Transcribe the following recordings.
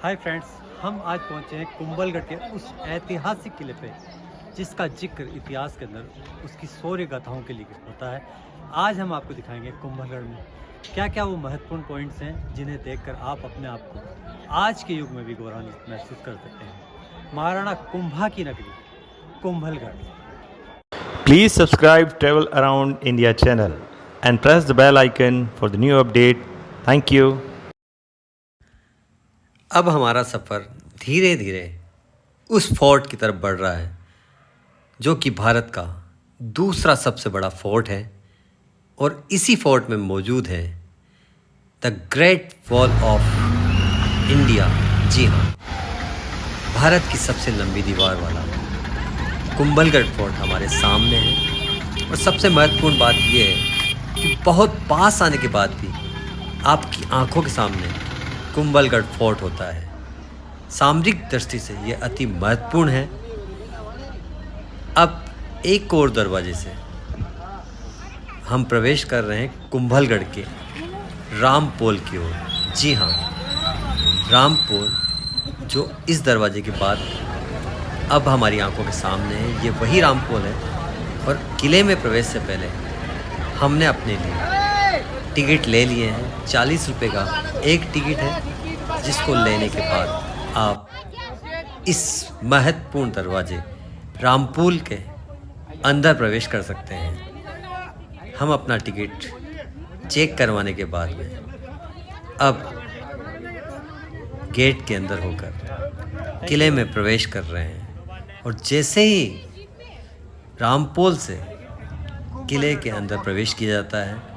Hi friends, हम आज पहुंचे हैं कुंभलगढ़ के उस ऐतिहासिक किले पे जिसका जिक्र इतिहास के अंदर उसकी शौर्य गाथाओं के लिए होता है। आज हम आपको दिखाएंगे कुंभलगढ़ में क्या क्या वो महत्वपूर्ण पॉइंट्स हैं जिन्हें देखकर आप अपने आप को आज के युग में भी गौरवान्वित महसूस कर सकते हैं। महाराणा कुंभा की नगरी Kumbhalgarh. Please subscribe Travel Around India channel and press the bell icon for the new update. Thank you. अब हमारा सफ़र धीरे धीरे उस फोर्ट की तरफ बढ़ रहा है जो कि भारत का दूसरा सबसे बड़ा फोर्ट है और इसी फोर्ट में मौजूद है the great wall of India. जी हाँ, भारत की सबसे लंबी दीवार वाला कुंभलगढ़ फोर्ट हमारे सामने है। और सबसे महत्वपूर्ण बात यह है कि बहुत पास आने के बाद भी आपकी आंखों के सामने कुंभलगढ़ फोर्ट होता है। सामरिक दृष्टि से यह अति महत्वपूर्ण है। अब एक और दरवाजे से हम प्रवेश कर रहे हैं कुंभलगढ़ के रामपोल की ओर। जी हाँ, रामपोल जो इस दरवाजे के बाद अब हमारी आंखों के सामने है, ये वही रामपोल है। और किले में प्रवेश से पहले हमने अपने लिए टिकट ले लिए हैं। 40 रुपये का एक टिकट है जिसको लेने के बाद आप इस महत्वपूर्ण दरवाजे रामपोल के अंदर प्रवेश कर सकते हैं। हम अपना टिकट चेक करवाने के बाद में अब गेट के अंदर होकर किले में प्रवेश कर रहे हैं। और जैसे ही रामपोल से किले के अंदर प्रवेश किया जाता है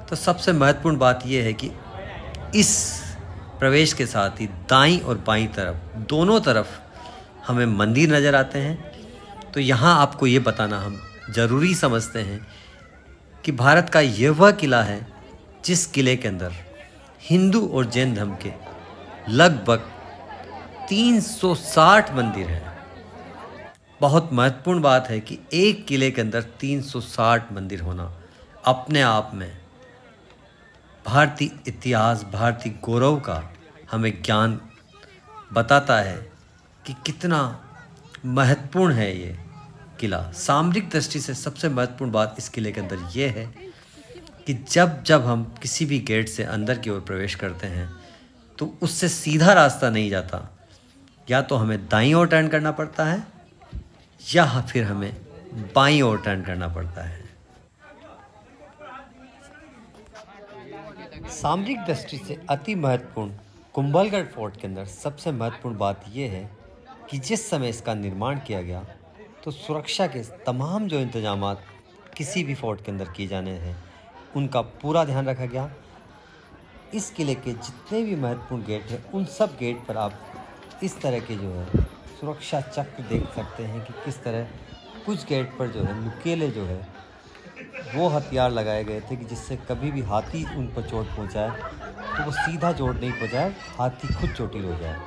तो सबसे महत्वपूर्ण बात यह है कि इस प्रवेश के साथ ही दाईं और बाईं तरफ दोनों तरफ हमें मंदिर नज़र आते हैं। तो यहाँ आपको ये बताना हम ज़रूरी समझते हैं कि भारत का यह वह किला है जिस किले के अंदर हिंदू और जैन धर्म के लगभग 360 मंदिर हैं। बहुत महत्वपूर्ण बात है कि एक किले के अंदर 360 मंदिर होना अपने आप में भारतीय इतिहास, भारतीय गौरव का हमें ज्ञान बताता है कि कितना महत्वपूर्ण है ये किला। सामरिक दृष्टि से सबसे महत्वपूर्ण बात इस किले के अंदर ये है कि जब जब हम किसी भी गेट से अंदर की ओर प्रवेश करते हैं तो उससे सीधा रास्ता नहीं जाता। या तो हमें दाईं ओर टर्न करना पड़ता है या फिर हमें बाईं ओर टर्न करना पड़ता है। सामरिक दृष्टि से अति महत्वपूर्ण कुंभलगढ़ फोर्ट के अंदर सबसे महत्वपूर्ण बात यह है कि जिस समय इसका निर्माण किया गया तो सुरक्षा के तमाम जो इंतजामात किसी भी फोर्ट के अंदर किए जाने हैं उनका पूरा ध्यान रखा गया। इस किले के जितने भी महत्वपूर्ण गेट हैं उन सब गेट पर आप इस तरह के जो है सुरक्षा चक्र देख सकते हैं कि किस तरह कुछ गेट पर जो है नुकेले जो है वो हथियार लगाए गए थे कि जिससे कभी भी हाथी उन पर चोट पहुंचाए तो वो सीधा चोट नहीं पहुंचाए, हाथी खुद चोटिल हो जाए।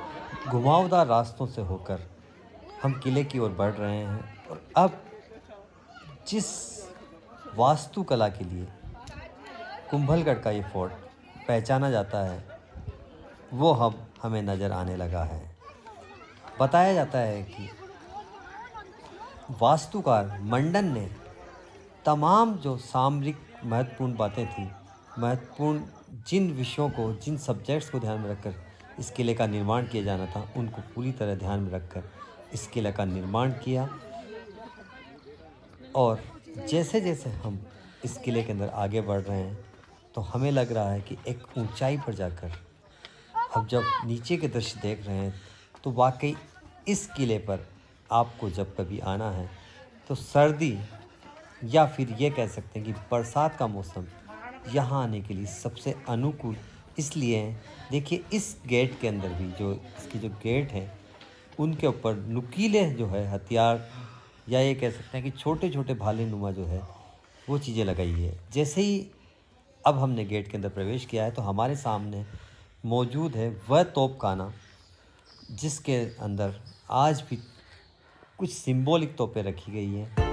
घुमावदार रास्तों से होकर हम किले की ओर बढ़ रहे हैं। और अब जिस वास्तुकला के लिए कुंभलगढ़ का ये फोर्ट पहचाना जाता है वो हमें नज़र आने लगा है। बताया जाता है कि वास्तुकार मंडन ने तमाम जो सामरिक महत्वपूर्ण बातें थी, महत्वपूर्ण जिन विषयों को, जिन सब्जेक्ट्स को ध्यान में रखकर इस किले का निर्माण किया जाना था उनको पूरी तरह ध्यान में रखकर इस किले का निर्माण किया। और जैसे जैसे हम इस किले के अंदर आगे बढ़ रहे हैं तो हमें लग रहा है कि एक ऊंचाई पर जाकर हम जब नीचे के दृश्य देख रहे हैं तो वाकई इस किले पर आपको जब कभी आना है तो सर्दी या फिर ये कह सकते हैं कि बरसात का मौसम यहाँ आने के लिए सबसे अनुकूल इसलिए है। देखिए इस गेट के अंदर भी जो इसकी जो गेट है उनके ऊपर नुकीले जो है हथियार या ये कह सकते हैं कि छोटे छोटे भाले नुमा जो है वो चीज़ें लगाई है। जैसे ही अब हमने गेट के अंदर प्रवेश किया है तो हमारे सामने मौजूद है वह तोपखाना जिसके अंदर आज भी कुछ सिंबॉलिक तोपें रखी गई हैं।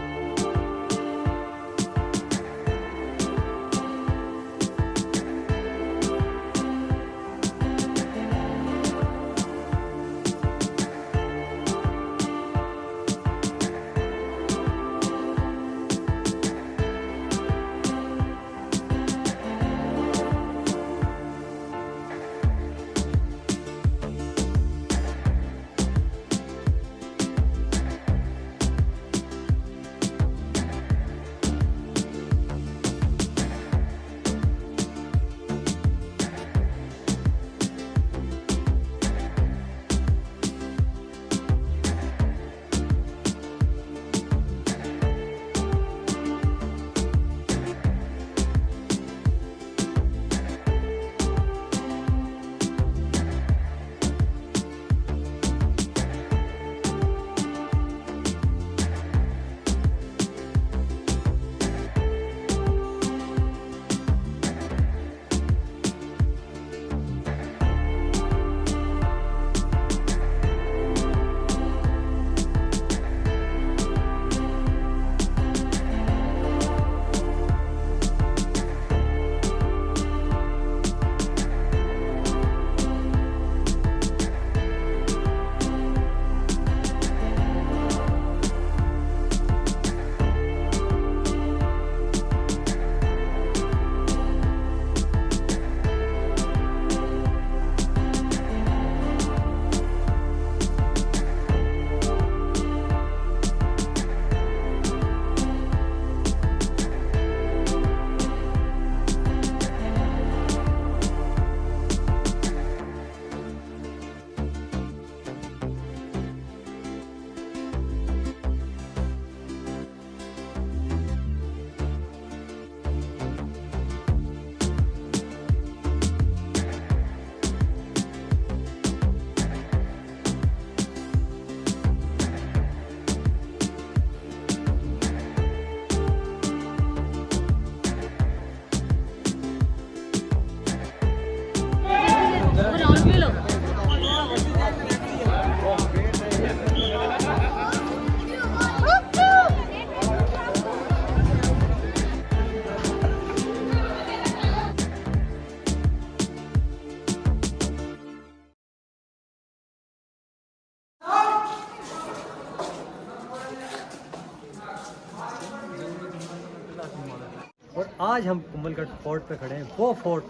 आज हम कुंभलगढ़ फोर्ट पे खड़े हैं, वो फोर्ट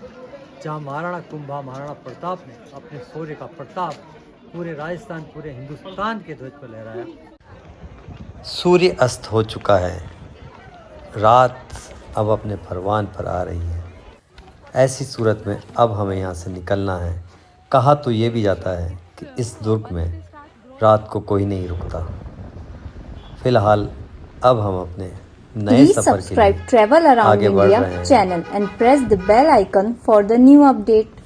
जहाँ महाराणा कुंभा महाराणा प्रताप ने अपने शौर्य का प्रताप पूरे राजस्थान पूरे हिंदुस्तान के ध्वज पर लहराया। सूर्य अस्त हो चुका है, रात अब अपने परवान पर आ रही है। ऐसी सूरत में अब हमें यहाँ से निकलना है। कहा तो ये भी जाता है कि इस दुर्ग में रात को कोई नहीं रुकता। फिलहाल अब हम अपने नए Please सफ़र के subscribe लिए Travel Around आगे बढ़ India रहे हैं। channel and press the bell icon for the new update.